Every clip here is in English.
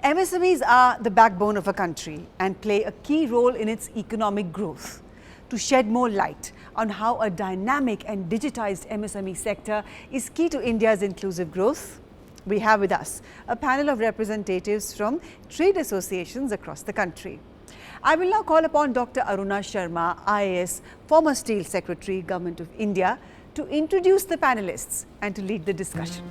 MSMEs are the backbone of a country and play a key role in its economic growth. To shed more light on how a dynamic and digitized MSME sector is key to India's inclusive growth, we have with us a panel of representatives from trade associations across the country. I will now call upon Dr. Aruna Sharma, IAS, former Steel Secretary, Government of India, to introduce the panelists and to lead the discussion.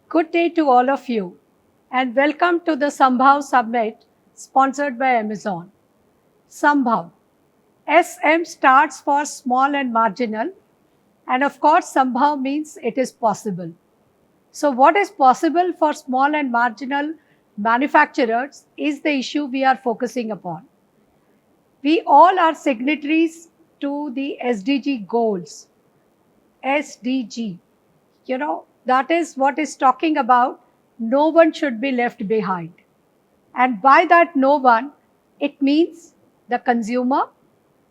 Good day to all of you and welcome to the Sambhav Summit sponsored by Amazon. Sambhav. SM starts for small and marginal, and of course Sambhav means it is possible. So what is possible for small and marginal manufacturers is the issue we are focusing upon. We all are signatories to the SDG goals. SDG. That is what is talking about no one should be left behind. And by that no one, it means the consumer.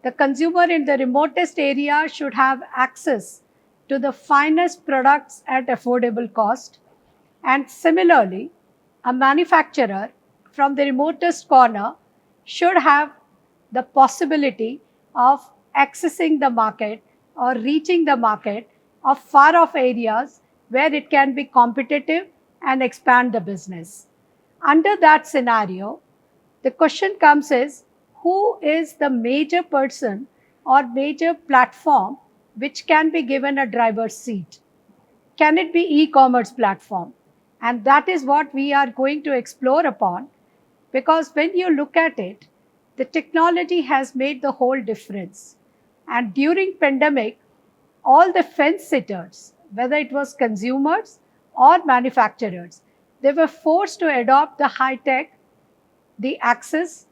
The consumer in the remotest area should have access to the finest products at affordable cost. And similarly, a manufacturer from the remotest corner should have the possibility of accessing the market or reaching the market of far off areas where it can be competitive and expand the business. Under that scenario, the question comes is, who is the major person or major platform which can be given a driver's seat? Can it be e-commerce platform? And that is what we are going to explore upon, because when you look at it, the technology has made the whole difference. And during pandemic, all the fence sitters, whether it was consumers or manufacturers, they were forced to adopt the high tech, the access,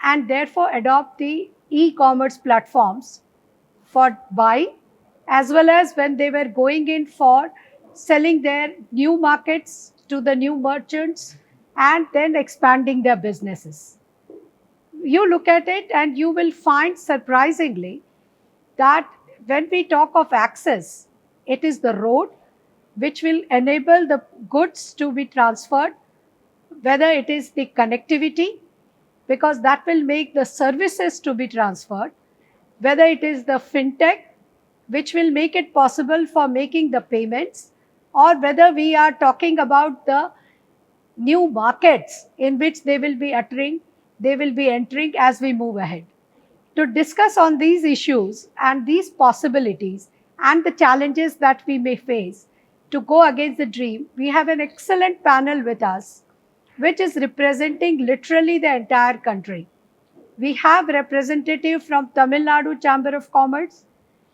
and therefore adopt the e-commerce platforms for buying, as well as when they were going in for selling their new markets to the new merchants and then expanding their businesses. You look at it and you will find surprisingly that when we talk of access, it is the road which will enable the goods to be transferred, whether it is the connectivity, because that will make the services to be transferred, whether it is the fintech, which will make it possible for making the payments, or whether we are talking about the new markets in which they will be entering as we move ahead. To discuss on these issues and these possibilities and the challenges that we may face to go against the dream, we have an excellent panel with us, which is representing literally the entire country. We have representative from Tamil Nadu Chamber of Commerce,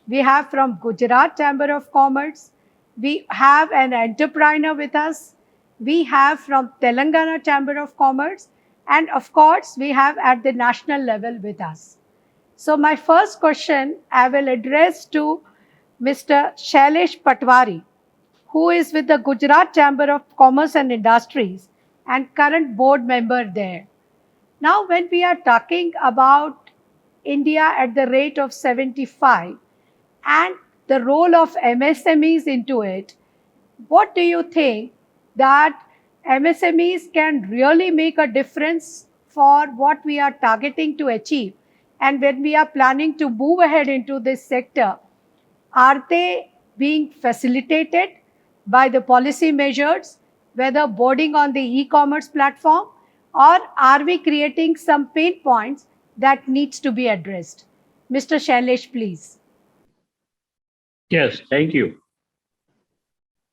we have from Gujarat Chamber of Commerce, we have an entrepreneur with us, we have from Telangana Chamber of Commerce, and of course, we have at the national level with us. So my first question I will address to Mr. Shailesh Patwari, who is with the Gujarat Chamber of Commerce and Industries and current board member there. Now, when we are talking about India at the rate of 75 and the role of MSMEs into it, what do you think that MSMEs can really make a difference for what we are targeting to achieve? And when we are planning to move ahead into this sector, are they being facilitated by the policy measures, whether boarding on the e-commerce platform, or are we creating some pain points that needs to be addressed? Mr. Shailesh, please. Yes, thank you.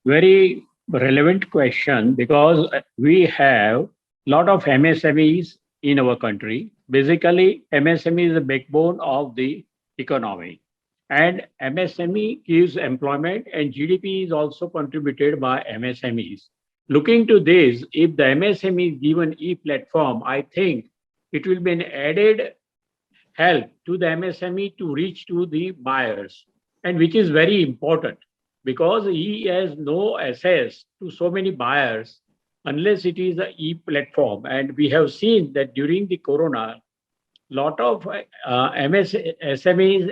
Very relevant question, because we have a lot of MSMEs in our country. Basically, MSME is the backbone of the economy. And MSME gives employment, and GDP is also contributed by MSMEs. Looking to this, if the MSME is given e-platform, I think it will be an added help to the MSME to reach to the buyers. and which is very important because he has no access to so many buyers unless it is a e-platform. And we have seen that during the corona, lot of MSMEs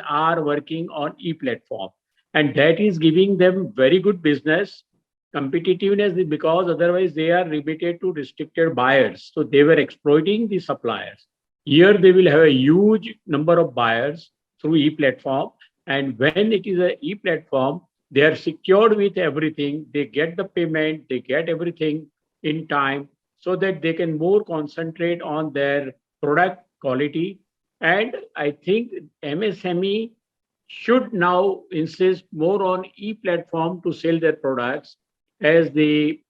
are working on e-platform, and that is giving them very good business competitiveness because otherwise they are limited to restricted buyers. So they were exploiting the suppliers. Here they will have a huge number of buyers through e-platform, and when it is a e-platform, they are secured with everything. They get the payment, they get everything in time, so that they can more concentrate on their product quality. And I think MSME should now insist more on e-platform to sell their products, as the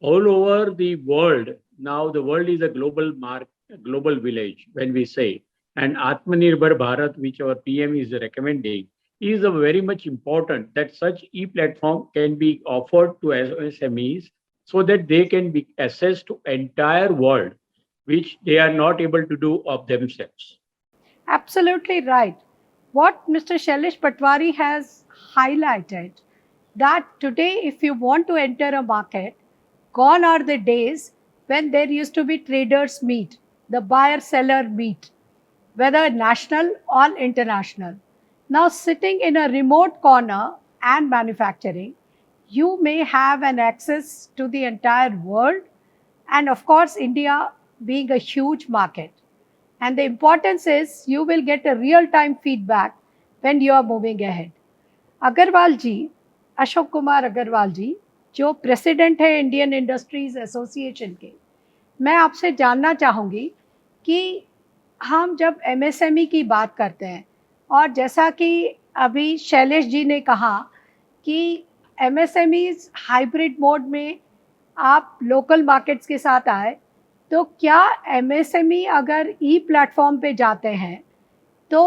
all over the world now the world is a global village when we say, and Atmanirbhar Bharat, which our PM is recommending, is a very much important that such e-platform can be offered to SMEs so that they can be access to entire world which they are not able to do of themselves. Absolutely right. What Mr. Shailesh Patwari has highlighted, that today if you want to enter a market, gone are the days when there used to be traders meet, the buyer seller meet, whether national or international. Now sitting in a remote corner and manufacturing, you may have an access to the entire world, and of course India being a huge market. And the importance is you will get a real time feedback when you are moving ahead. Agarwal जी, अशोक कुमार अग्रवाल जी, जो president है Indian industries association के, मैं आपसे जानना चाहूँगी कि हम जब एमएसएमई की बात करते हैं, और जैसा कि अभी शैलेश जी ने कहा कि एमएसएमईज हाइब्रिड मोड में आप लोकल मार्केट्स के साथ आए, तो क्या एमएसएमई अगर ई प्लेटफॉर्म पे जाते हैं तो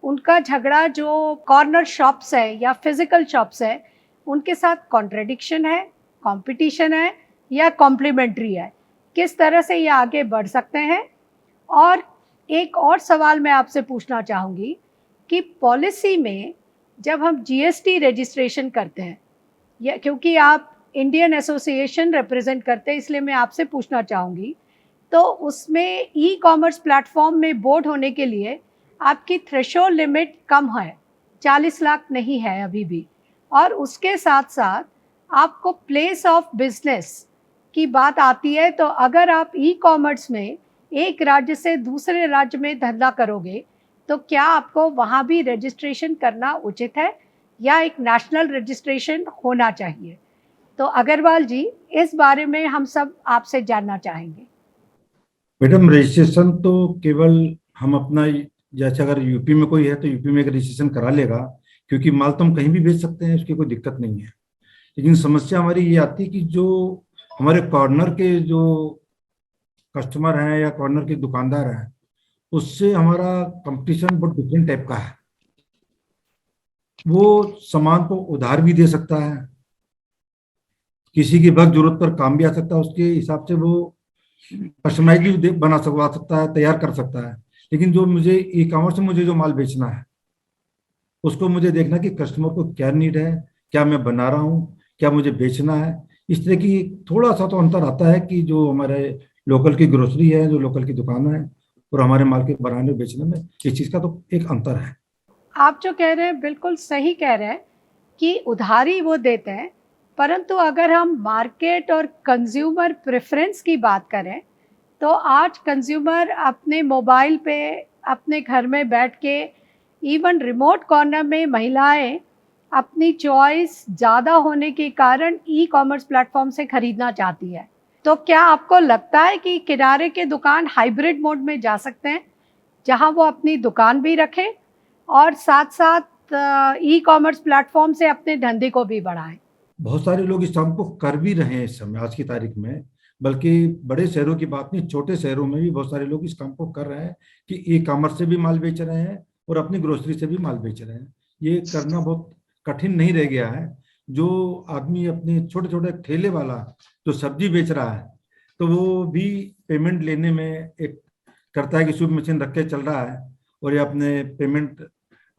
उनका झगड़ा जो कॉर्नर शॉप्स है या फिजिकल शॉप्स है उनके साथ कॉन्ट्रडिक्शन है, कंपटीशन है या कॉम्प्लीमेंट्री है? किस तरह से ये आगे बढ़ सकते हैं? और एक और सवाल मैं आपसे पूछना चाहूँगी कि पॉलिसी में जब हम जीएसटी रजिस्ट्रेशन करते हैं, या क्योंकि आप इंडियन एसोसिएशन रिप्रेजेंट करते हैं इसलिए मैं आपसे पूछना चाहूँगी, तो उसमें ई कॉमर्स प्लेटफॉर्म में बोर्ड होने के लिए आपकी थ्रेशोल्ड लिमिट कम है, 40 लाख नहीं है अभी भी, और उसके साथ साथ आपको प्लेस ऑफ बिजनेस की बात आती है। तो अगर आप ई कॉमर्स में एक राज्य से दूसरे राज्य में धंधा करोगे तो क्या आपको वहाँ भी रजिस्ट्रेशन करना उचित है या एक नेशनल रजिस्ट्रेशन होना चाहिए? तो अग्रवाल जी, इस बारे में हम सब आपसे जानना चाहेंगे। मैडम, रजिस्ट्रेशन तो केवल हम अपना, जैसे अगर यूपी में कोई है तो यूपी में एक रजिस्ट्रेशन करा लेगा, क्योंकि माल तो हम कहीं भी बेच सकते हैं, उसकी कोई दिक्कत नहीं है। लेकिन समस्या हमारी ये आती है कि जो हमारे कॉर्नर के जो कस्टमर हैं या कॉर्नर के दुकानदार हैं, उससे हमारा कंपटीशन बहुत डिफरेंट टाइप का है। वो सामान को उधार भी दे सकता है, किसी की वक्त जरूरत पर काम भी आ सकता है, उसके हिसाब से वो कस्टमाइज भी बना सकता है, तैयार कर सकता है। लेकिन जो मुझे ई कॉमर्स में मुझे जो माल बेचना है उसको मुझे देखना कि कस्टमर को क्या नीड है, क्या मैं बना रहा हूँ, क्या मुझे बेचना है। इस तरह की थोड़ा सा तो अंतर आता है कि जो हमारे लोकल की ग्रोसरी है, जो लोकल की दुकान है, और हमारे माल के बनाने बेचने में इस चीज़ का तो एक अंतर है। आप जो कह रहे हैं बिल्कुल सही कह रहे हैं कि उधारी वो देते हैं, परंतु अगर हम मार्केट और कंज्यूमर प्रेफरेंस की बात करें तो आज कंज्यूमर अपने मोबाइल पे अपने घर में बैठ के, इवन रिमोट कॉर्नर में महिलाएं अपनी चॉइस ज़्यादा होने के कारण ई कॉमर्स प्लेटफॉर्म से खरीदना चाहती है। तो क्या आपको लगता है कि किराने के दुकान हाइब्रिड मोड में जा सकते हैं, जहां वो अपनी दुकान भी रखें और साथ साथ ई कॉमर्स प्लेटफॉर्म से अपने धंधे को भी बढ़ाएं? बहुत सारे लोग इस काम को कर भी रहे हैं इस समय, आज की तारीख में। बल्कि बड़े शहरों की बात नहीं, छोटे शहरों में भी बहुत सारे लोग इस काम को कर रहे हैं कि ई कॉमर्स से भी माल बेच रहे हैं और अपनी ग्रोसरी से भी माल बेच रहे हैं। ये करना बहुत कठिन नहीं रह गया है। जो आदमी अपने छोटे छोटे ठेले वाला जो सब्जी बेच रहा है, तो वो भी पेमेंट लेने में एक करता है कि शुभ मशीन रख के चल रहा है और ये अपने पेमेंट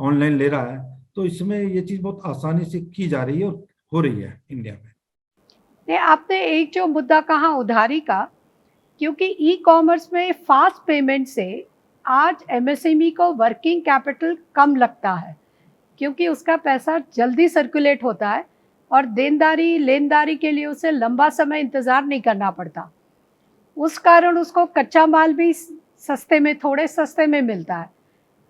ऑनलाइन ले रहा है, तो इसमें ये चीज बहुत आसानी से की जा रही है और हो रही है इंडिया में। नहीं, आपने एक जो मुद्दा कहा उधारी का, क्योंकि ई कॉमर्स में फास्ट पेमेंट से आज एमएसएमई को वर्किंग कैपिटल कम लगता है, क्योंकि उसका पैसा जल्दी सर्कुलेट होता है और देनदारी लेनदारी के लिए उसे लंबा समय इंतज़ार नहीं करना पड़ता। उस कारण उसको कच्चा माल भी सस्ते में, थोड़े सस्ते में मिलता है।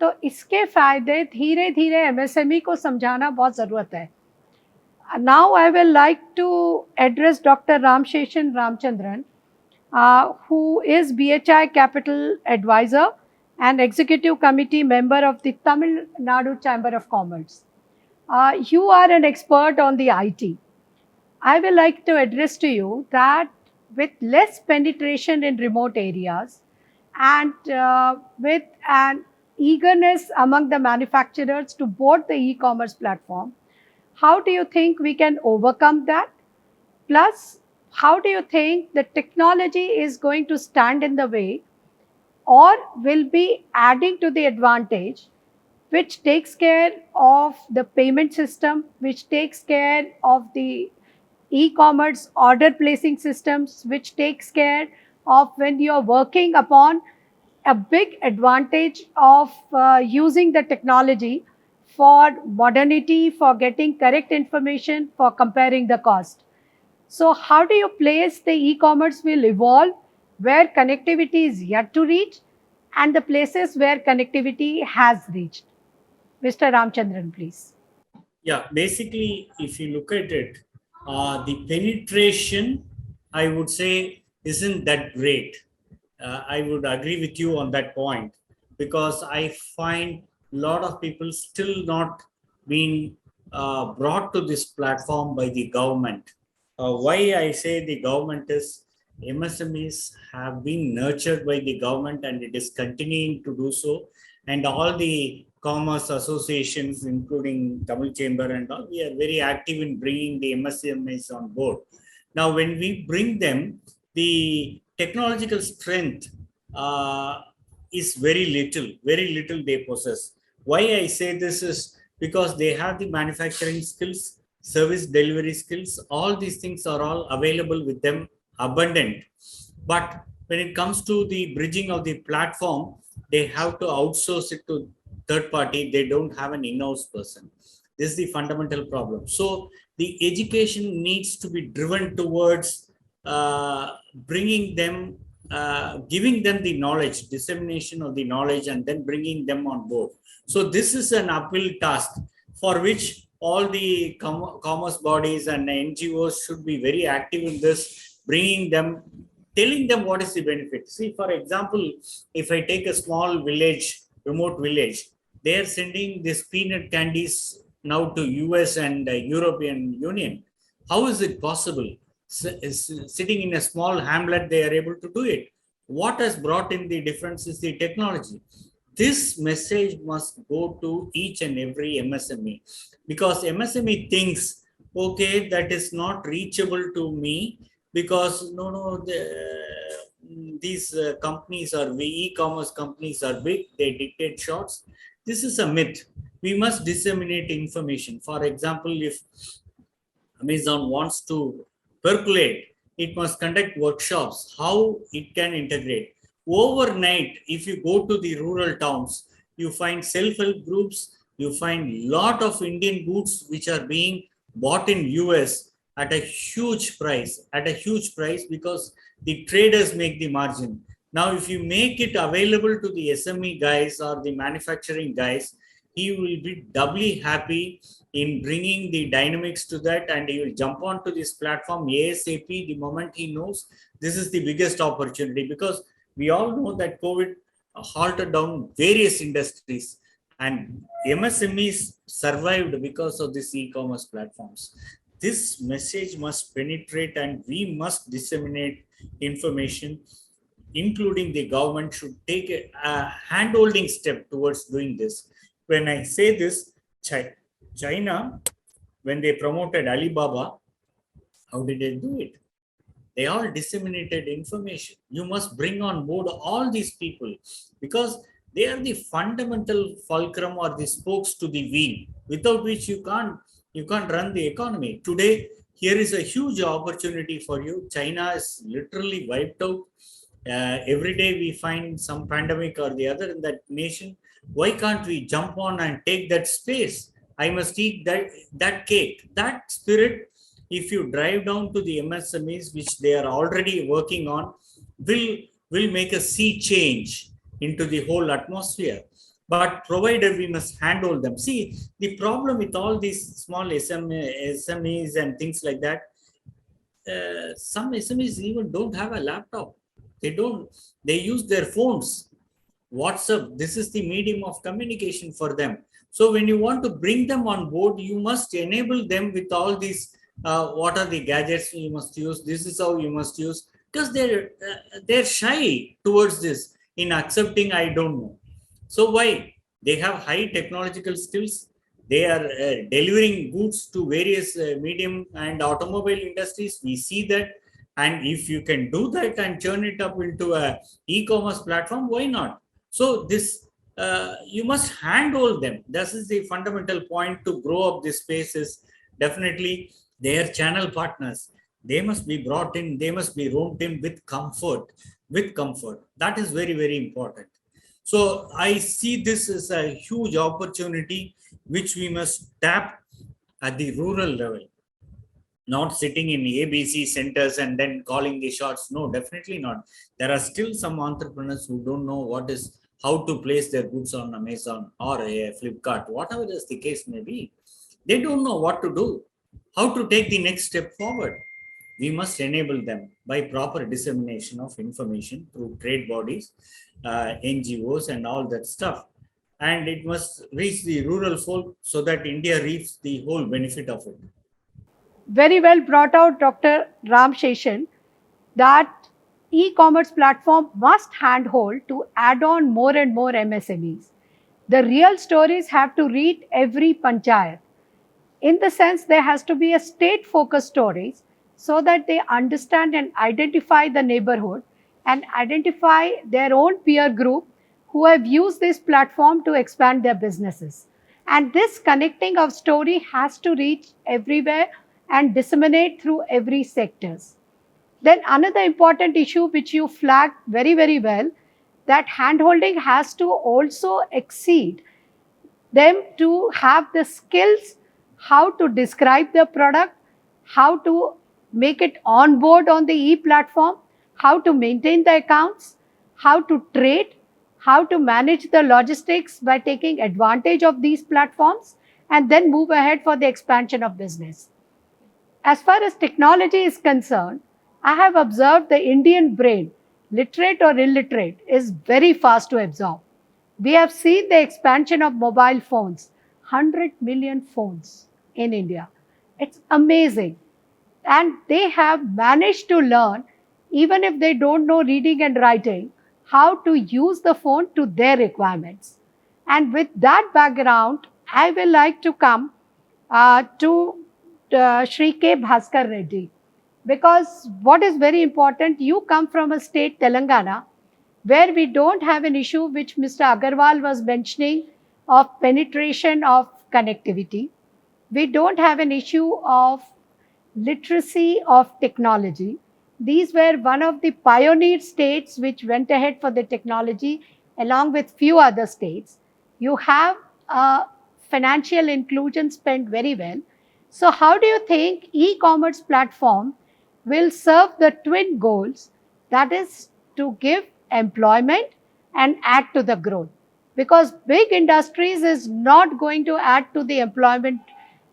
तो इसके फ़ायदे धीरे धीरे एमएसएमई को समझाना बहुत ज़रूरत है। Now I will like to address Dr. Ramsheshan Ramchandran, who is BHI Capital Advisor and Executive Committee member of the Tamil Nadu Chamber of Commerce. You are an expert on the IT. I will like to address to you that with less penetration in remote areas and with an eagerness among the manufacturers to board the e-commerce platform, how do you think we can overcome that? Plus, how do you think the technology is going to stand in the way or will be adding to the advantage, which takes care of the payment system, which takes care of the e-commerce order placing systems, which takes care of when you are working upon a big advantage of using the technology for modernity, for getting correct information, for comparing the cost. So how do you place the e-commerce will evolve where connectivity is yet to reach and the places where connectivity has reached? Mr. Ramchandran, please. Yeah, basically, if you look at it, the penetration, I would say, isn't that great. I would agree with you on that point, because I find a lot of people still not being brought to this platform by the government. Why I say the government is MSMEs have been nurtured by the government and it is continuing to do so. And all the commerce associations, including Tamil Chamber and all, we are very active in bringing the MSMEs on board. Now, when we bring them, the technological strength is very little they possess. Why I say this is because they have the manufacturing skills, service delivery skills, all these things are all available with them, abundant. But when it comes to the bridging of the platform, they have to outsource it to third party. They don't have an in-house person. This is the fundamental problem. So the education needs to be driven towards bringing them, giving them the knowledge, dissemination of the knowledge, and then bringing them on board. So this is an uphill task for which all the commerce bodies and NGOs should be very active in this, bringing them, telling them what is the benefit. See, for example, if I take a small village, remote village, they are sending these peanut candies now to US and European Union. How is it possible? Sitting in a small hamlet, they are able to do it. What has brought in the difference is the technology. This message must go to each and every MSME, because MSME thinks, okay, that is not reachable to me because these companies are e-commerce companies are big, they dictate shots. This is a myth. We must disseminate information. For example, if Amazon wants to percolate, it must conduct workshops, how it can integrate. Overnight, if you go to the rural towns, you find self-help groups, you find lot of Indian goods which are being bought in US at a huge price, because the traders make the margin. Now, if you make it available to the SME guys or the manufacturing guys, he will be doubly happy in bringing the dynamics to that, and he will jump onto this platform ASAP the moment he knows this is the biggest opportunity, because we all know that COVID halted down various industries and MSMEs survived because of these e-commerce platforms. This message must penetrate and we must disseminate information, including the government should take a hand-holding step towards doing this. When I say this, China, when they promoted Alibaba, how did they do it? They all disseminated information. You must bring on board all these people, because They are the fundamental fulcrum or the spokes to the wheel, without which you can't run the economy. Today, here is a huge opportunity for you. China is literally wiped out. Every day we find some pandemic or the other in that nation. Why can't we jump on and take that space? I must eat that cake. That spirit, if you drive down to the MSMEs, which they are already working on, will will make a sea change into the whole atmosphere. But provided we must handle them. See, the problem with all these small SMEs and things like that, some SMEs even don't have a laptop. They use their phones. WhatsApp, this is the medium of communication for them. So when you want to bring them on board, you must enable them with all these, what are the gadgets you must use, this is how you must use, because they're shy towards this in accepting, I don't know. So why? They have high technological skills. They are delivering goods to various medium and automobile industries. We see that. And if you can do that and turn it up into a e-commerce platform, why not? So this, you must handhold them. This is the fundamental point to grow up this space. Is definitely their channel partners. They must be brought in. They must be roped in with comfort. With comfort. That is very, very important. So I see this as a huge opportunity which we must tap at the rural level. Not sitting in ABC centers and then calling the shots. No, definitely not. There are still some entrepreneurs who don't know how to place their goods on Amazon or a Flipkart, whatever is the case may be. They don't know what to do, how to take the next step forward. We must enable them by proper dissemination of information through trade bodies, NGOs, and all that stuff. And it must reach the rural folk so that India reaps the whole benefit of it. Very well brought out, Dr. Ram Sheshan, that e-commerce platform must handhold to add on more and more MSMEs. The real stories have to reach every panchayat. In the sense, there has to be a state-focused stories so that they understand and identify the neighborhood and identify their own peer group who have used this platform to expand their businesses. And this connecting of story has to reach everywhere and disseminate through every sectors. Then another important issue which you flagged very, very well, that handholding has to also exceed them to have the skills how to describe the product, how to make it on board on the e-platform, how to maintain the accounts, how to trade, how to manage the logistics by taking advantage of these platforms, and then move ahead for the expansion of business. As far as technology is concerned, I have observed the Indian brain, literate or illiterate, is very fast to absorb. We have seen the expansion of mobile phones, 100 million phones in India. It's amazing. And they have managed to learn, even if they don't know reading and writing, how to use the phone to their requirements. And with that background, I will like to come to Shri K. Bhaskar Reddy. Because what is very important, you come from a state, Telangana, where we don't have an issue which Mr. Agarwal was mentioning of penetration of connectivity. We don't have an issue of literacy of technology. These were one of the pioneer states which went ahead for the technology along with few other states. You have a financial inclusion spent very well. So how do you think e-commerce platform will serve the twin goals, that is to give employment and add to the growth? Because big industries is not going to add to the employment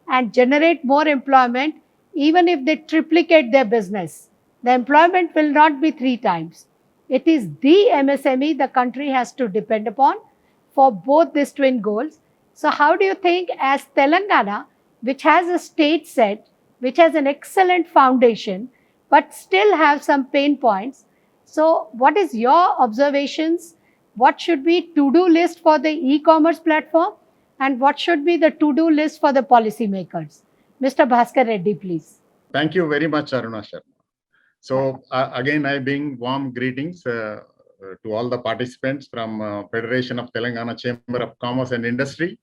and generate more employment even if they triplicate their business. The employment will not be 3 times. It is the MSME the country has to depend upon for both these twin goals. So how do you think, as Telangana, which has a state set, which has an excellent foundation, but still have some pain points, so what is your observations? What should be to-do list for the e-commerce platform and what should be the to-do list for the policymakers? Mr. Bhaskar Reddy, please. Thank you very much, Aruna Sharma. So again, I bring warm greetings to all the participants from Federation of Telangana Chamber of Commerce and Industry.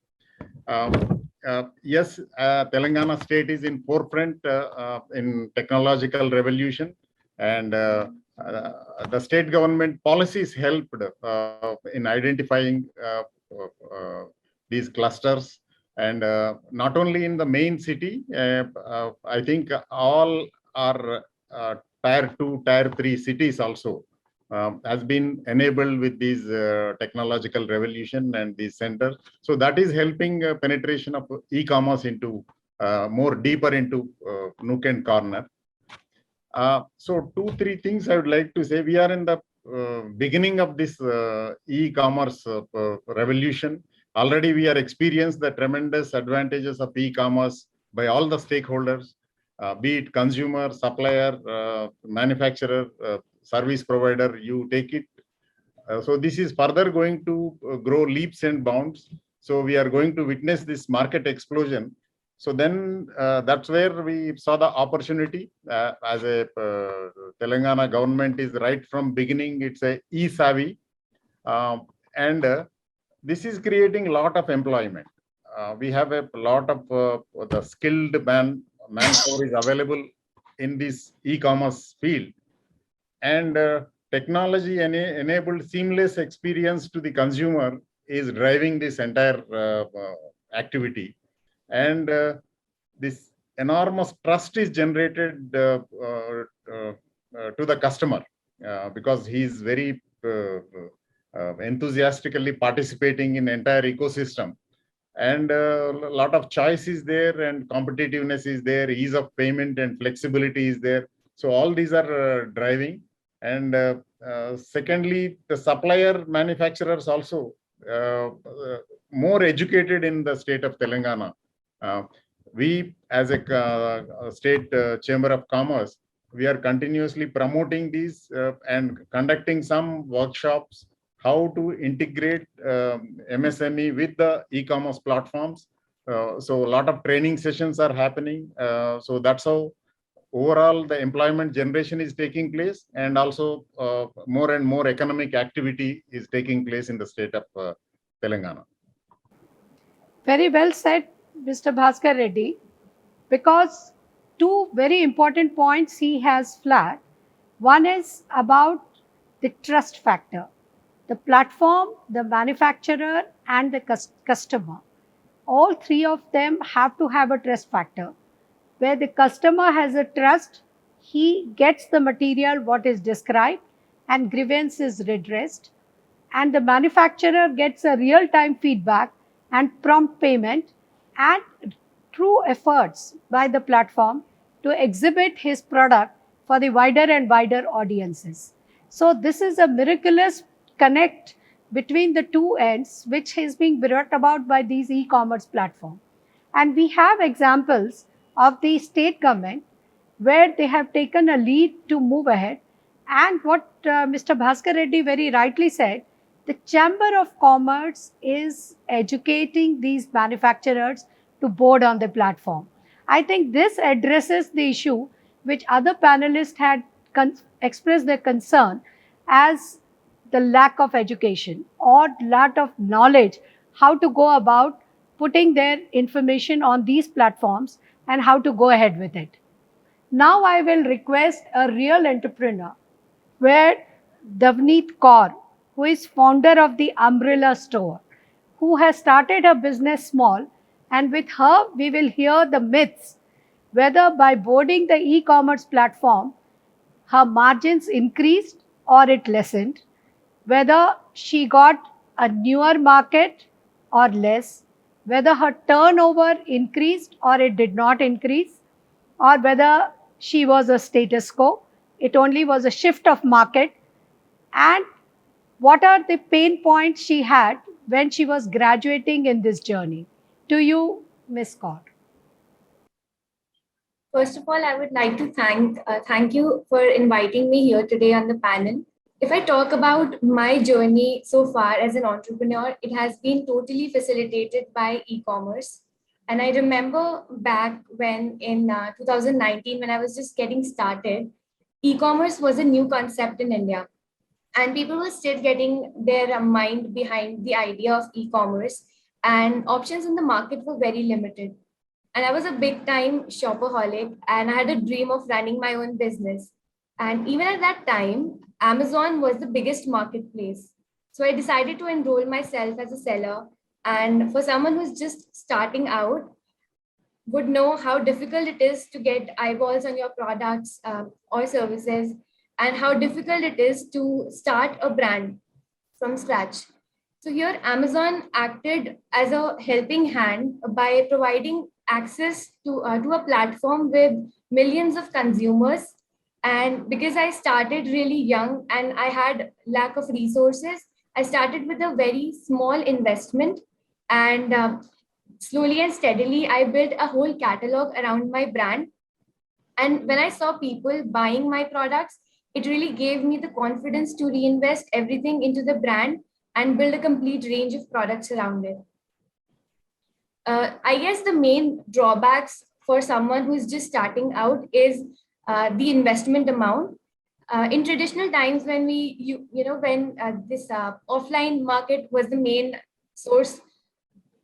Yes, Telangana state is in forefront in technological revolution, and the state government policies helped in identifying these clusters, and not only in the main city. I think all are tier 2, tier 3 cities also has been enabled with these technological revolution and these centers. So that is helping penetration of e-commerce into more deeper into nook and corner. So 2-3 things I would like to say. We are in the beginning of this e-commerce revolution. Already we are experienced the tremendous advantages of e-commerce by all the stakeholders, be it consumer, supplier, manufacturer, service provider, you take it. So this is further going to grow leaps and bounds. So we are going to witness this market explosion. So then that's where we saw the opportunity as a Telangana government is right from beginning. It's a e-savvy, and this is creating a lot of employment. We have a lot of the skilled manpower is available in this e-commerce field, and technology enabled seamless experience to the consumer is driving this entire activity. And this enormous trust is generated to the customer because he is very enthusiastically participating in entire ecosystem, and a lot of choice is there, and competitiveness is there, ease of payment and flexibility is there. So all these are driving. And secondly, the supplier manufacturers also more educated in the state of Telangana. We as a state chamber of commerce, we are continuously promoting these and conducting some workshops how to integrate MSME with the e-commerce platforms. So a lot of training sessions are happening. So that's how overall the employment generation is taking place, and also more and more economic activity is taking place in the state of Telangana. Very well said, Mr. Bhaskar Reddy, because two very important points he has flagged. One is about the trust factor. The platform, the manufacturer, and the customer. All three of them have to have a trust factor. Where the customer has a trust, he gets the material what is described and grievance is redressed, and the manufacturer gets a real-time feedback and prompt payment and true efforts by the platform to exhibit his product for the wider and wider audiences. So this is a miraculous connect between the two ends which is being brought about by these e-commerce platforms. And we have examples of the state government where they have taken a lead to move ahead. And what Mr. Bhaskar Reddy very rightly said, the Chamber of Commerce is educating these manufacturers to board on the platform. I think this addresses the issue which other panelists had expressed their concern as the lack of education or lack of knowledge how to go about putting their information on these platforms and how to go ahead with it. Now I will request a real entrepreneur where Davneet Kaur, who is founder of the Umbrella Store, who has started her business small, and with her we will hear the myths whether by boarding the e-commerce platform her margins increased or it lessened, whether she got a newer market or less, whether her turnover increased or it did not increase, or whether she was a status quo, it only was a shift of market, and what are the pain points she had when she was graduating in this journey. To you, Ms. Kaur. First of all, I would like to thank you for inviting me here today on the panel. If I talk about my journey so far as an entrepreneur, it has been totally facilitated by e-commerce. And I remember back when in 2019, when I was just getting started, e-commerce was a new concept in India. and people were still getting their mind behind the idea of e-commerce, and options in the market were very limited. And I was a big time shopaholic, and I had a dream of running my own business. And even at that time, Amazon was the biggest marketplace. So I decided to enroll myself as a seller. And for someone who's just starting out, would know how difficult it is to get eyeballs on your products or services, and how difficult it is to start a brand from scratch. So here, Amazon acted as a helping hand by providing access to a platform with millions of consumers. And because I started really young and I had lack of resources, I started with a very small investment, and slowly and steadily, I built a whole catalog around my brand. And when I saw people buying my products, it really gave me the confidence to reinvest everything into the brand and build a complete range of products around it. I guess the main drawbacks for someone who's just starting out is the investment amount. In traditional times, when when this offline market was the main source,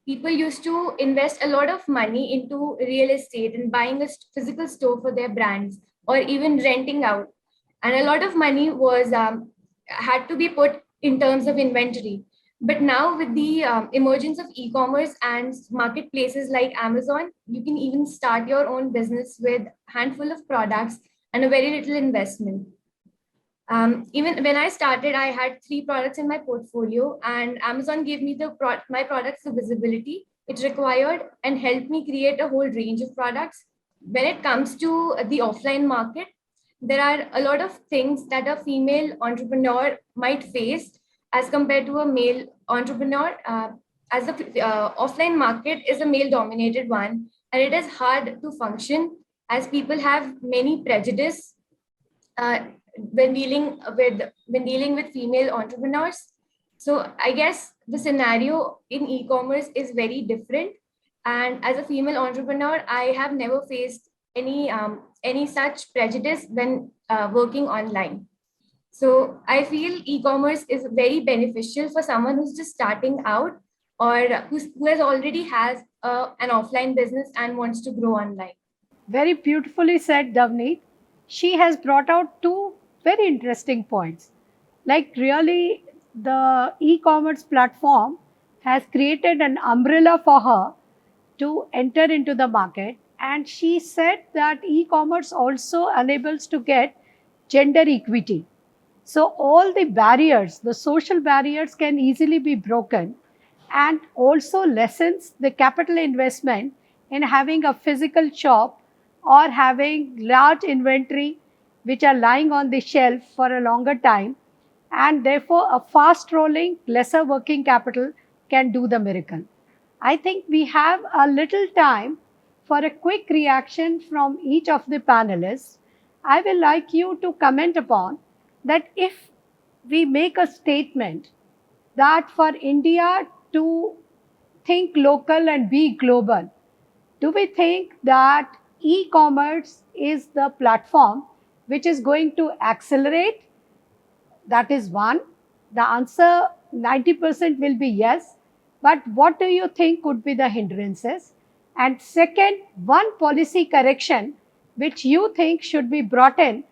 people used to invest a lot of money into real estate and buying a physical store for their brands, or even renting out, and a lot of money was had to be put in terms of inventory. But now, with the emergence of e-commerce and marketplaces like Amazon, you can even start your own business with a handful of products and a very little investment. Even when I started, I had 3 products in my portfolio, and Amazon gave me my products the visibility it required and helped me create a whole range of products. When it comes to the offline market, there are a lot of things that a female entrepreneur might face as compared to a male entrepreneur. As the offline market is a male dominated one, and it is hard to function as people have many prejudice uh, when dealing with female entrepreneurs. So I guess the scenario in e-commerce is very different. And as a female entrepreneur, I have never faced any such prejudice when working online. So I feel e-commerce is very beneficial for someone who's just starting out, or who has already has an offline business and wants to grow online. Very beautifully said, Davneet. She has brought out two very interesting points. Like, really, the e commerce platform has created an umbrella for her to enter into the market. And she said that e commerce also enables to get gender equity. So, all the barriers, the social barriers, can easily be broken, and also lessens the capital investment in having a physical shop or having large inventory which are lying on the shelf for a longer time, and therefore a fast rolling lesser working capital can do the miracle. I think we have a little time for a quick reaction from each of the panelists. I will like you to comment upon that if we make a statement that for India to think local and be global, do we think that e-commerce is the platform which is going to accelerate? That is one. The answer 90% will be yes. But what do you think could be the hindrances? And second, one policy correction which you think should be brought in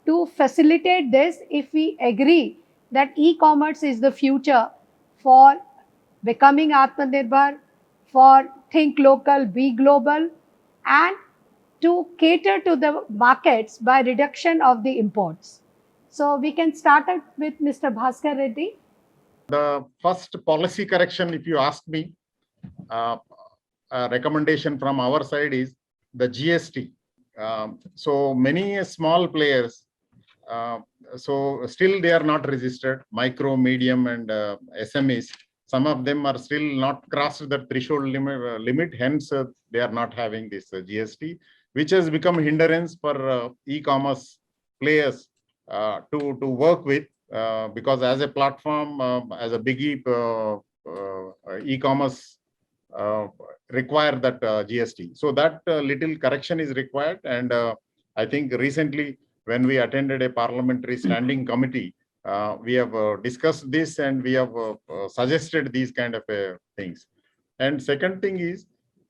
to facilitate this if we agree that e-commerce is the future for becoming Atmanirbhar, for think local, be global, and to cater to the markets by reduction of the imports. So we can start it with Mr. Bhaskar Reddy. The first policy correction, if you ask me, a recommendation from our side is the GST. So many small players, so still they are not registered, micro, medium, and SMEs. Some of them are still not crossed the threshold limit, hence they are not having this GST, which has become hindrance for e-commerce players to work with, because as a platform, as a biggie, e-commerce require that GST. So that little correction is required. And I think recently when we attended a parliamentary standing committee, we have discussed this, and we have suggested these kind of things. And second thing is,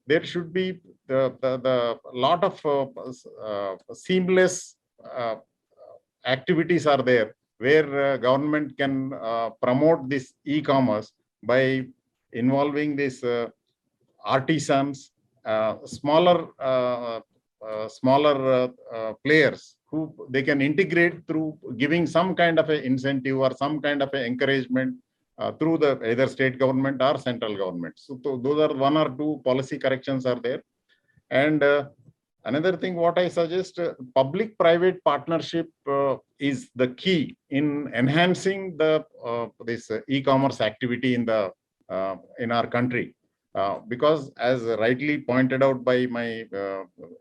there should be the lot of seamless activities are there, where government can promote this e-commerce by involving these artisans, smaller players, who they can integrate through giving some kind of an incentive or some kind of an encouragement through the either state government or central government. So those are one or two policy corrections are there. And another thing, what I suggest, public-private partnership is the key in enhancing the this e-commerce activity in our country. Because as rightly pointed out by my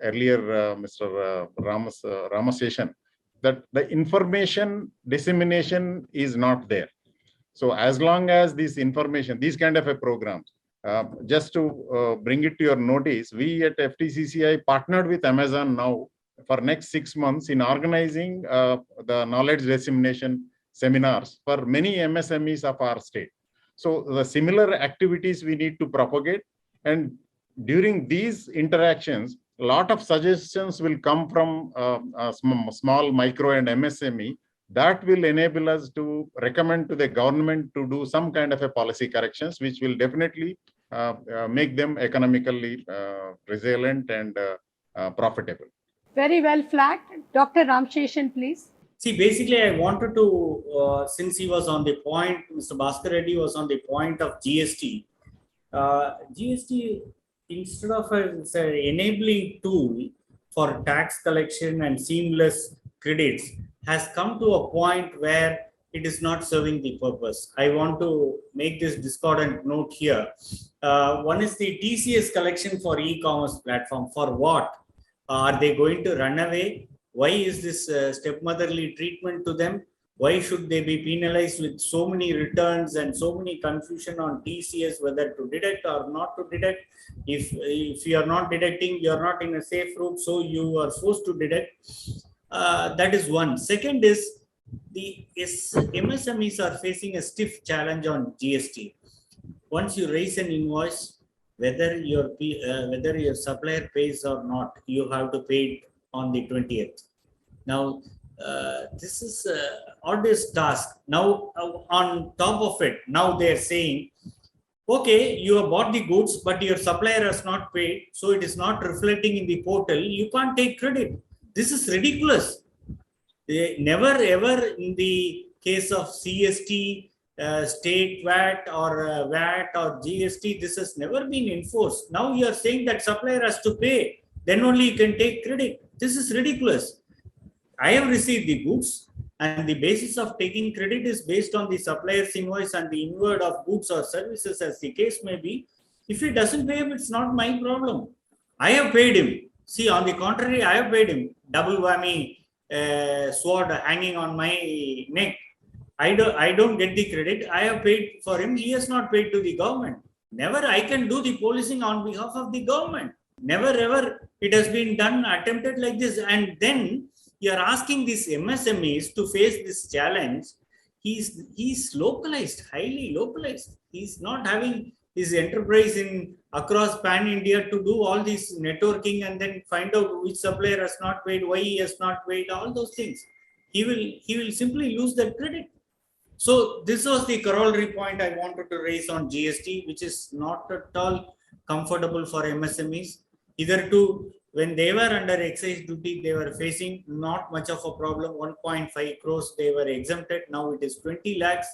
earlier Mr. Ramaseshan, that the information dissemination is not there. So as long as this information, these kind of a programs, just to bring it to your notice, we at FTCCI partnered with Amazon now for next 6 months in organizing the knowledge dissemination seminars for many MSMEs of our state. So the similar activities we need to propagate, and during these interactions, a lot of suggestions will come from small, micro and MSME that will enable us to recommend to the government to do some kind of a policy corrections, which will definitely make them economically resilient and profitable. Very well flagged. Dr. Ramsheshan, please. See, basically, I wanted to, since he was on the point, Mr. Bhaskar Reddy was on the point of GST. GST, instead of an enabling tool for tax collection and seamless credits, has come to a point where it is not serving the purpose. I want to make this discordant note here. One is the TCS collection for e-commerce platform. For what? Are they going to run away? Why is this stepmotherly treatment to them? Why should they be penalized with so many returns and so many confusion on TCS, whether to deduct or not to deduct? If you are not deducting, you are not in a safe route, so you are forced to deduct. That is one. Second is, the MSMEs are facing a stiff challenge on GST. Once you raise an invoice, whether your supplier pays or not, you have to pay it on the 20th. Now, this is an arduous task. Now, on top of it, now they are saying, okay, you have bought the goods, but your supplier has not paid, so it is not reflecting in the portal. You can't take credit. This is ridiculous. They never ever, in the case of CST, state VAT or GST, this has never been enforced. Now you are saying that supplier has to pay, then only you can take credit. This is ridiculous. I have received the goods, and the basis of taking credit is based on the supplier's invoice and the inward of goods or services, as the case may be. If he doesn't pay him, it's not my problem. I have paid him. See, on the contrary, I have paid him. Double whammy sword hanging on my neck. I don't get the credit. I have paid for him. He has not paid to the government. Never I can do the policing on behalf of the government. Never ever it has been done, attempted like this. And then you are asking these MSMEs to face this challenge. He's localized, highly localized. He's not having his enterprise across pan India to do all this networking and then find out which supplier has not paid, why he has not paid, all those things. He will simply lose that credit. So this was the corollary point I wanted to raise on GST, which is not at all comfortable for MSMEs. Hitherto, when they were under excise duty, they were facing not much of a problem. 1.5 crores they were exempted. Now it is 20 lakhs.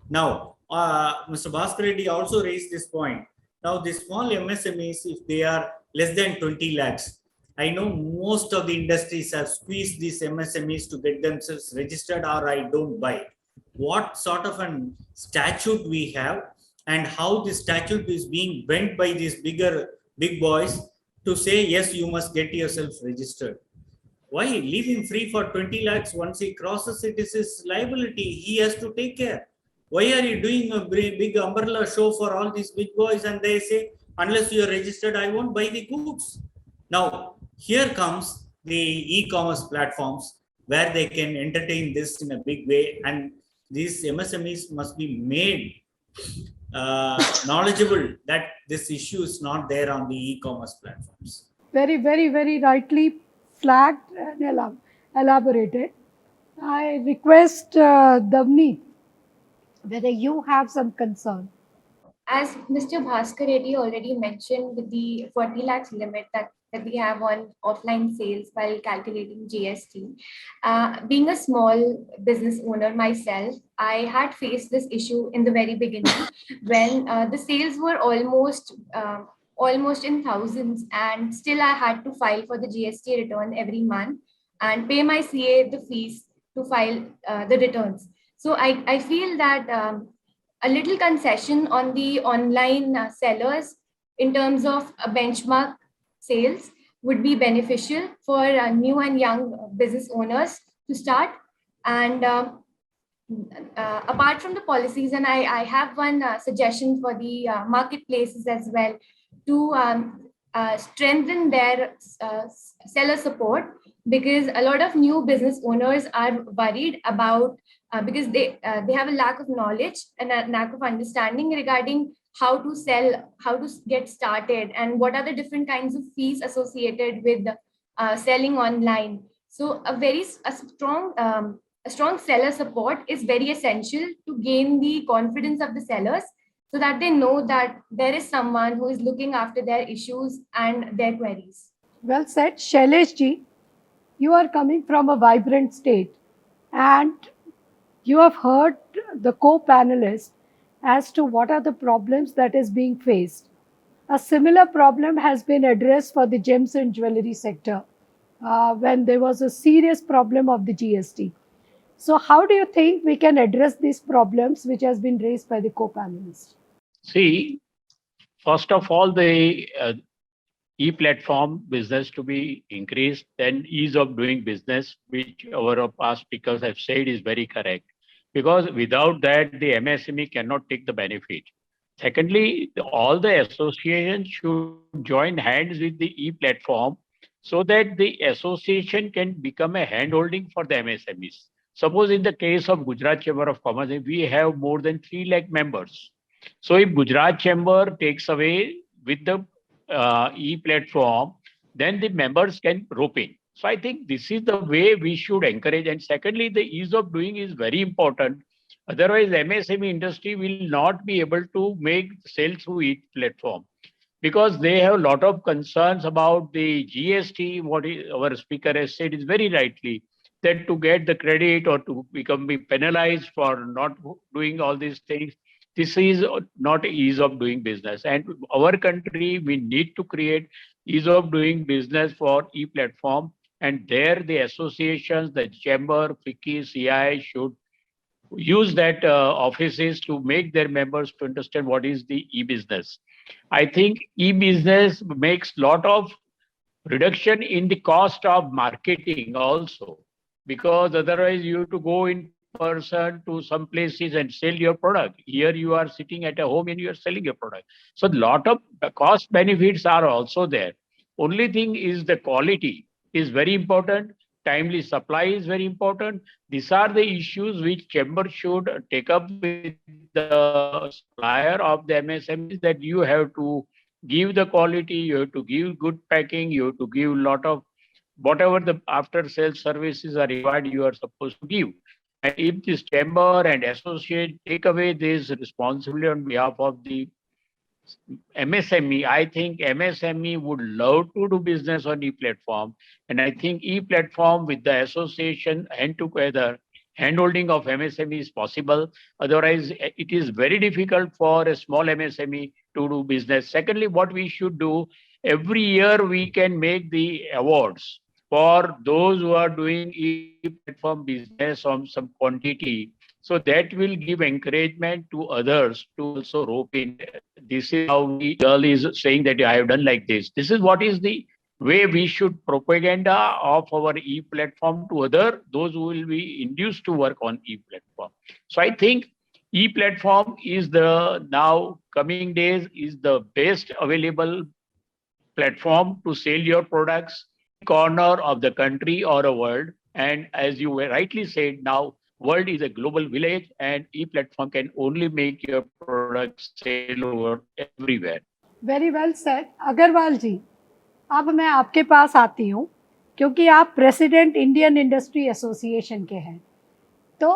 Now, Mr. Bhaskar Reddy also raised this point. Now, the small MSMEs, if they are less than 20 lakhs, I know most of the industries have squeezed these MSMEs to get themselves registered, or I don't buy. What sort of a statute we have, and how the statute is being bent by these big boys to say, yes, you must get yourself registered. Why? Leave him free for 20 lakhs. Once he crosses it, is his liability. He has to take care. Why are you doing a big umbrella show for all these big boys? And they say, unless you are registered, I won't buy the goods. Now, here comes the e-commerce platforms where they can entertain this in a big way. And these MSMEs must be made knowledgeable that this issue is not there on the e-commerce platforms. Very, very, very rightly flagged and elaborated. I request Davni whether you have some concern. As Mr. Bhaskar Reddy already mentioned, with the 40 lakhs limit that we have on offline sales while calculating GST, being a small business owner myself, I had faced this issue in the very beginning when the sales were almost in thousands, and still I had to file for the GST return every month and pay my CA the fees to file the returns. So I feel that a little concession on the online sellers in terms of benchmark sales would be beneficial for new and young business owners to start. And apart from the policies, and I have one suggestion for the marketplaces as well to strengthen their seller support, because a lot of new business owners are worried about because they have a lack of knowledge and a lack of understanding regarding how to sell, how to get started, and what are the different kinds of fees associated with selling online. So a strong seller support is very essential to gain the confidence of the sellers, so that they know that there is someone who is looking after their issues and their queries. Well said. Shailesh ji, you are coming from a vibrant state and you have heard the co-panelists as to what are the problems that is being faced. A similar problem has been addressed for the gems and jewelry sector when there was a serious problem of the GST. So how do you think we can address these problems which has been raised by the co-panelists? See, first of all, the e-platform business to be increased, then ease of doing business, which our past speakers have said is very correct. Because without that, the MSME cannot take the benefit. Secondly, all the associations should join hands with the e-platform so that the association can become a handholding for the MSMEs. Suppose in the case of Gujarat Chamber of Commerce, we have more than 3 lakh members. So if Gujarat Chamber takes away with the e-platform, then the members can rope in. So I think this is the way we should encourage. And secondly, the ease of doing is very important. Otherwise, MSME industry will not be able to make sales through e-platform because they have a lot of concerns about the GST. What our speaker has said is very rightly that to get the credit or to be penalized for not doing all these things, this is not ease of doing business. And our country, we need to create ease of doing business for e-platform. And there the associations, the chamber, FICCI, CI should use that offices to make their members to understand what is the e-business. I think e-business makes lot of reduction in the cost of marketing also, because otherwise you have to go in person to some places and sell your product. Here you are sitting at a home and you are selling your product. So a lot of cost benefits are also there. Only thing is the quality is very important. Timely supply is very important. These are the issues which chamber should take up with the supplier of the MSMEs, that you have to give the quality, you have to give good packing, you have to give a lot of whatever the after sales services are required, you are supposed to give. And if this chamber and associate take away this responsibility on behalf of the MSME, I think MSME would love to do business on e-platform. And I think e-platform with the association hand together, handholding of MSME is possible. Otherwise, it is very difficult for a small MSME to do business. Secondly, what we should do, every year we can make the awards for those who are doing e-platform business on some quantity. So that will give encouragement to others to also rope in. This is how we girl is saying that I have done like this. This is what is the way we should propaganda of our e-platform to other, those who will be induced to work on e-platform. So I think e-platform is the now coming days is the best available platform to sell your products corner of the country or a world. And as you rightly said, now world is a global village and e-platform can only make your product sell over everywhere. Very well said Agarwal ji. अब मैं आपके पास आती हूँ क्योंकि आप president Indian industry association के हैं। तो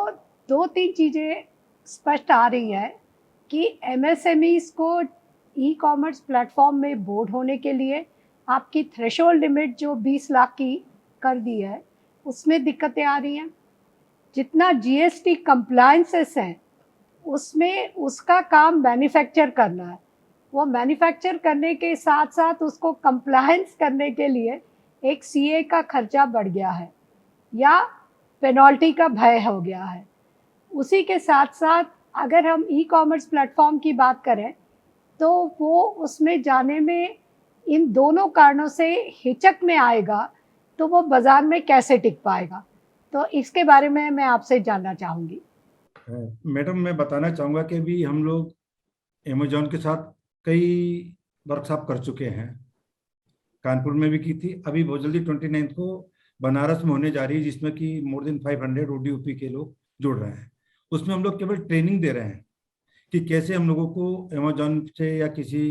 दो तीन चीज़ें स्पष्ट आ रही हैं कि एमएसएमईज को ई कॉमर्स प्लेटफॉर्म में बोर्ड होने के लिए आपकी थ्रेशोल्ड लिमिट जो 20 लाख की कर दी है उसमें दिक्कतें आ रही हैं। जितना जीएसटी कंप्लायंसेस हैं उसमें उसका काम मैन्युफैक्चर करना है, वो मैन्युफैक्चर करने के साथ साथ उसको कंप्लायंस करने के लिए एक सीए का खर्चा बढ़ गया है या पेनल्टी का भय हो गया है। उसी के साथ साथ अगर हम ई कॉमर्स प्लेटफॉर्म की बात करें तो वो उसमें जाने में इन दोनों कारणों से हिचक में आएगा, तो वो बाजार में कैसे टिक पाएगा? तो इसके बारे में मैं आपसे जानना चाहूँगी। मैडम, मैं बताना चाहूँगा कि भी हम लोग अमेजॉन के साथ कई वर्कशॉप कर चुके हैं। कानपुर में भी की थी, अभी बहुत जल्दी 29 को बनारस में होने जा रही है, जिसमें कि मोर देन 500 ओडीओपी के लोग जुड़ रहे हैं। उसमें हम लोग केवल ट्रेनिंग दे रहे हैं कि कैसे हम लोगों को अमेजॉन से या किसी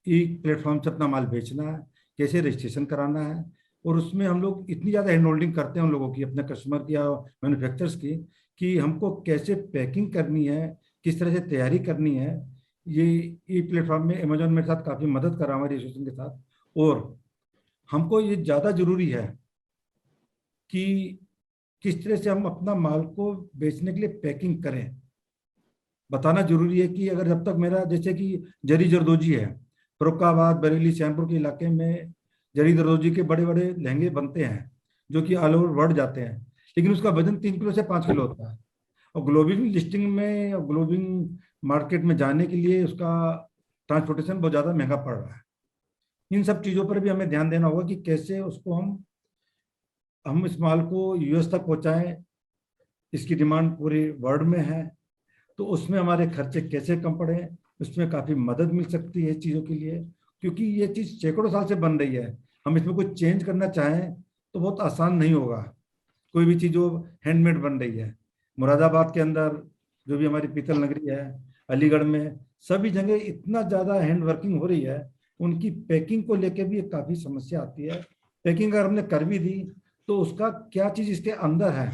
ई प्लेटफॉर्म से अपना माल बेचना है, कैसे रजिस्ट्रेशन कराना है। और उसमें हम लोग इतनी ज़्यादा हैंड होल्डिंग करते हैं उन लोगों की, अपने कस्टमर की या मैन्युफैक्चरर्स की, कि हमको कैसे पैकिंग करनी है, किस तरह से तैयारी करनी है। ये ई प्लेटफॉर्म में अमेजॉन मेरे साथ काफ़ी मदद कर रहा है हमारी एसोसिएशन के साथ। और हमको ये ज़्यादा ज़रूरी है कि किस तरह से हम अपना माल को बेचने के लिए पैकिंग करें। बताना जरूरी है कि अगर जब तक मेरा, जैसे कि जरी जरदोजी है, फरुखाबाद, बरेली, श्यामपुर के इलाके में जरी जरदोजी के बड़े बड़े लहंगे बनते हैं जो कि ऑल ओवर वर्ल्ड जाते हैं, लेकिन उसका वजन 3 किलो से 5 किलो होता है। और ग्लोबल लिस्टिंग में, ग्लोबल मार्केट में जाने के लिए उसका ट्रांसपोर्टेशन बहुत ज़्यादा महंगा पड़ रहा है। इन सब चीज़ों पर भी हमें ध्यान देना होगा कि कैसे उसको हम इस माल को यूएस तक पहुंचाएं। इसकी डिमांड पूरे वर्ल्ड में है, तो उसमें हमारे खर्चे कैसे कम पड़े, उसमें काफ़ी मदद मिल सकती है चीज़ों के लिए, क्योंकि ये चीज़ सैकड़ों साल से बन रही है। हम इसमें कुछ चेंज करना चाहें तो बहुत आसान नहीं होगा। कोई भी चीज़ जो हैंडमेड बन रही है, मुरादाबाद के अंदर जो भी हमारी पीतल नगरी है, अलीगढ़ में, सभी जगह इतना ज़्यादा हैंड वर्किंग हो रही है, उनकी पैकिंग को लेके भी काफ़ी समस्या आती है। पैकिंग अगर हमने कर भी दी तो उसका क्या चीज़ इसके अंदर है,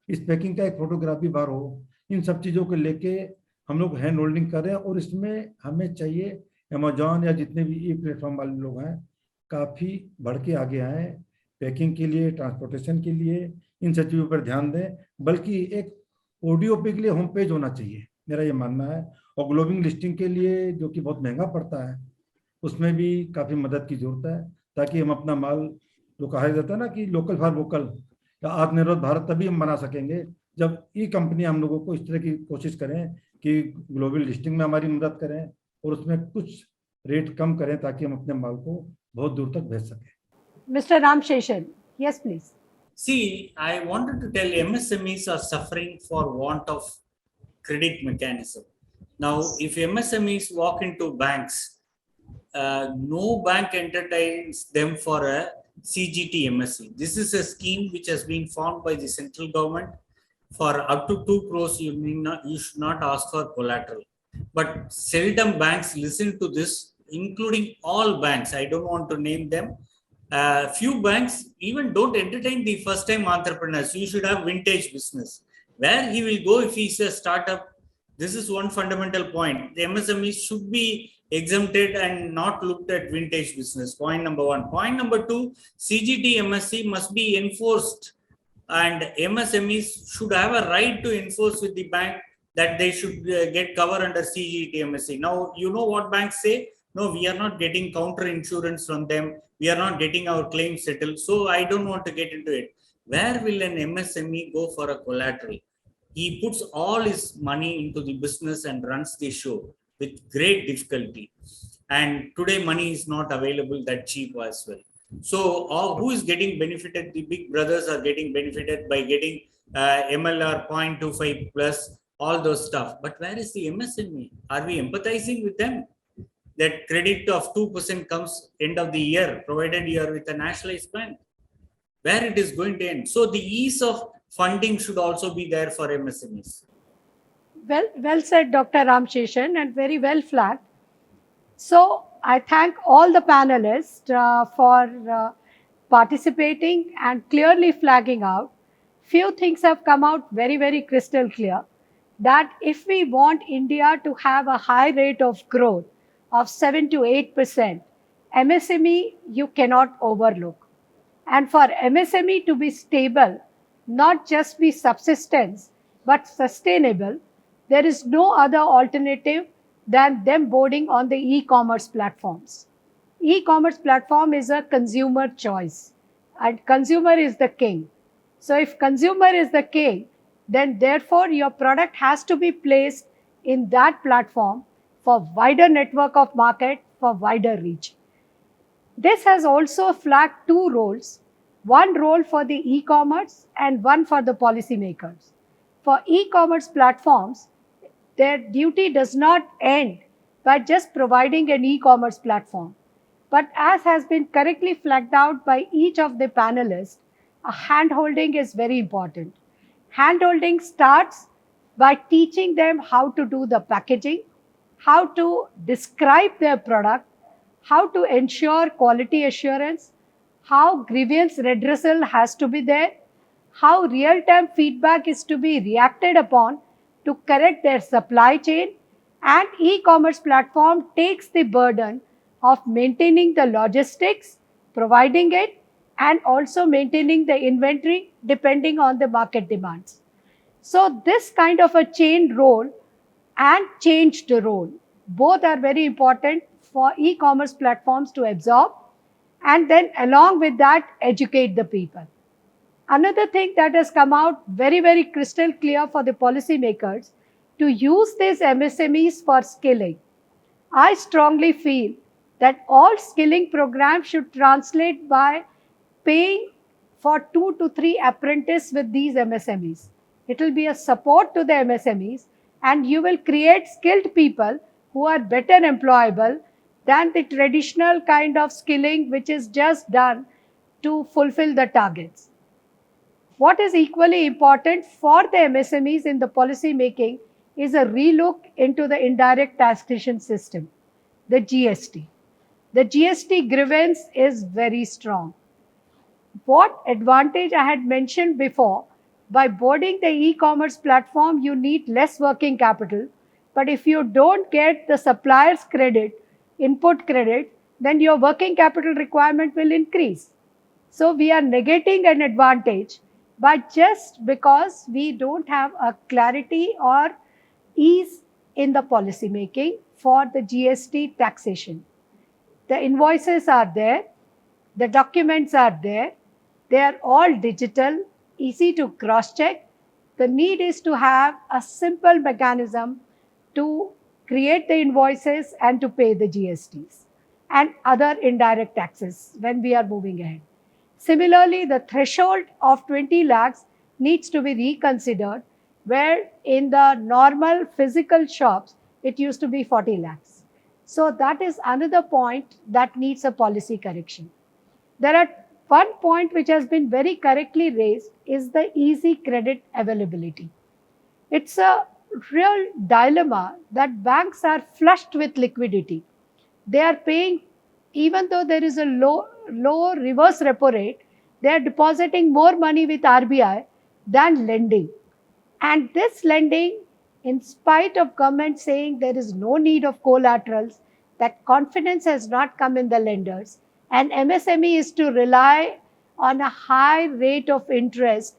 इस पैकिंग का एक फोटोग्राफी बार हो, इन सब चीज़ों को लेके हम लोग हैंड होल्डिंग कर रहे हैं। और इसमें हमें चाहिए अमेजॉन या जितने भी ई प्लेटफॉर्म वाले लोग हैं काफ़ी बढ़ के आगे आए, पैकिंग के लिए, ट्रांसपोर्टेशन के लिए, इन सब चीज़ों पर ध्यान दें। बल्कि एक ओडीओपी के लिए होम पेज होना चाहिए, मेरा ये मानना है। और ग्लोबल लिस्टिंग के लिए, जो कि बहुत महंगा पड़ता है, उसमें भी काफ़ी मदद की जरूरत है, ताकि हम अपना माल, जो कहा जाता है ना कि लोकल फॉर वोकल, या आत्मनिर्भर भारत तभी हम बना सकेंगे जब ई कंपनी हम लोगों को इस तरह की कोशिश करें कि ग्लोबल लिस्टिंग में हमारी मदद करें और उसमें कुछ रेट कम करें, ताकि हम अपने माल को बहुत दूर तक भेज सकें। Mr. Ram Sheshan, yes please. See, I wanted to tell MSMEs are suffering for want of credit mechanism. Now, if MSMEs walk into banks, no bank entertains them for a CGT MSE. This is a scheme which has been formed by the central government. For up to 2 crores, you should not ask for collateral. But seldom banks listen to this, including all banks. I don't want to name them. Few banks even don't entertain the first-time entrepreneurs. You should have vintage business. Where he will go if he's a startup? This is one fundamental point. The MSMEs should be exempted and not looked at vintage business. Point number one. Point number two, CGT MSC must be enforced, and MSMEs should have a right to enforce with the bank that they should get cover under CGT MSC. Now, you know what banks say? No, we are not getting counter insurance from them. We are not getting our claims settled. So I don't want to get into it. Where will an MSME go for a collateral? He puts all his money into the business and runs the show with great difficulty. And today money is not available that cheap as well. So who is getting benefited? The big brothers are getting benefited by getting MLR 0.25 plus all those stuff. But where is the MSME? Are we empathizing with them? That credit of 2% comes end of the year, provided you are with a nationalized bank. Where it is going to end? So the ease of funding should also be there for MSMEs. Well said, Dr. Ramsheshan, and very well flagged. So I thank all the panelists for participating and clearly flagging out. Few things have come out very, very crystal clear that if we want India to have a high rate of growth of 7 to 8%, MSME you cannot overlook. And for MSME to be stable, not just be subsistence, but sustainable, there is no other alternative than them boarding on the e-commerce platforms. E-commerce platform is a consumer choice and consumer is the king. So if consumer is the king, then therefore your product has to be placed in that platform for wider network of market, for wider reach. This has also flagged two roles, one role for the e-commerce and one for the policymakers. For e-commerce platforms, their duty does not end by just providing an e-commerce platform. But as has been correctly flagged out by each of the panelists, a hand-holding is very important. Hand-holding starts by teaching them how to do the packaging, how to describe their product, how to ensure quality assurance, how grievance redressal has to be there, how real-time feedback is to be reacted upon to correct their supply chain, and e-commerce platform takes the burden of maintaining the logistics, providing it, and also maintaining the inventory depending on the market demands. So this kind of a chain role and changed role, both are very important for e-commerce platforms to absorb, and then along with that, educate the people. Another thing that has come out very, very crystal clear for the policymakers to use these MSMEs for skilling. I strongly feel that all skilling programs should translate by paying for 2 to 3 apprentices with these MSMEs. It will be a support to the MSMEs and you will create skilled people who are better employable than the traditional kind of skilling which is just done to fulfill the targets. What is equally important for the MSMEs in the policy making is a relook into the indirect taxation system, the GST. The GST grievance is very strong. What advantage I had mentioned before, by boarding the e-commerce platform, you need less working capital. But if you don't get the supplier's credit, input credit, then your working capital requirement will increase. So we are negating an advantage by just because we don't have a clarity or ease in the policy making for the GST taxation. The invoices are there, the documents are there, they are all digital, easy to cross-check. The need is to have a simple mechanism to create the invoices and to pay the GSTs and other indirect taxes when we are moving ahead. Similarly, the threshold of 20 lakhs needs to be reconsidered, where in the normal physical shops, it used to be 40 lakhs. So that is another point that needs a policy correction. There are one point which has been very correctly raised is the easy credit availability. It's a real dilemma that banks are flushed with liquidity. They are paying, even though there is a low reverse repo rate, they are depositing more money with RBI than lending. And this lending, in spite of government saying there is no need of collaterals, that confidence has not come in the lenders, and MSME is to rely on a high rate of interest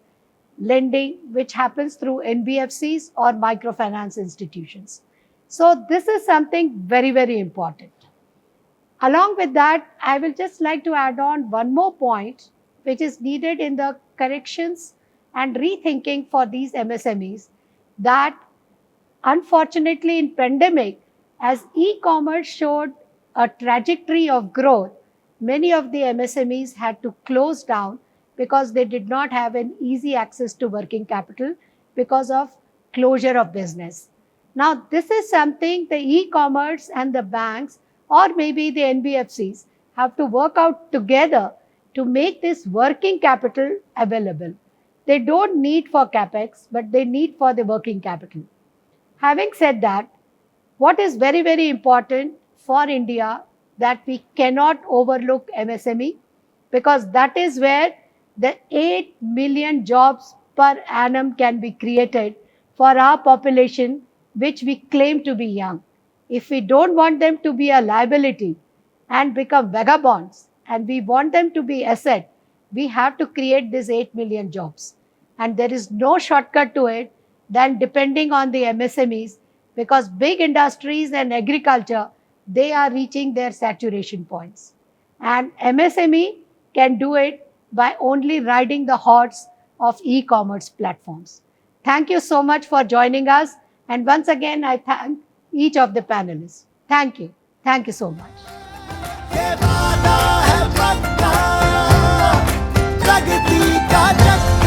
lending, which happens through NBFCs or microfinance institutions. So this is something very, very important. Along with that, I will just like to add on one more point, which is needed in the corrections and rethinking for these MSMEs, that unfortunately in pandemic, as e-commerce showed a trajectory of growth, many of the MSMEs had to close down because they did not have an easy access to working capital because of closure of business. Now, this is something the e-commerce and the banks or maybe the NBFCs have to work out together to make this working capital available. They don't need for capex, but they need for the working capital. Having said that, what is very, very important for India that we cannot overlook MSME, because that is where the 8 million jobs per annum can be created for our population, which we claim to be young. If we don't want them to be a liability and become vagabonds, and we want them to be asset, we have to create these 8 million jobs. And there is no shortcut to it than depending on the MSMEs, because big industries and agriculture, they are reaching their saturation points. And MSME can do it by only riding the horse of e-commerce platforms. Thank you so much for joining us. And once again, I thank each of the panelists. Thank you. Thank you so much. ये वादा है पक्का, प्रगति का चक्का।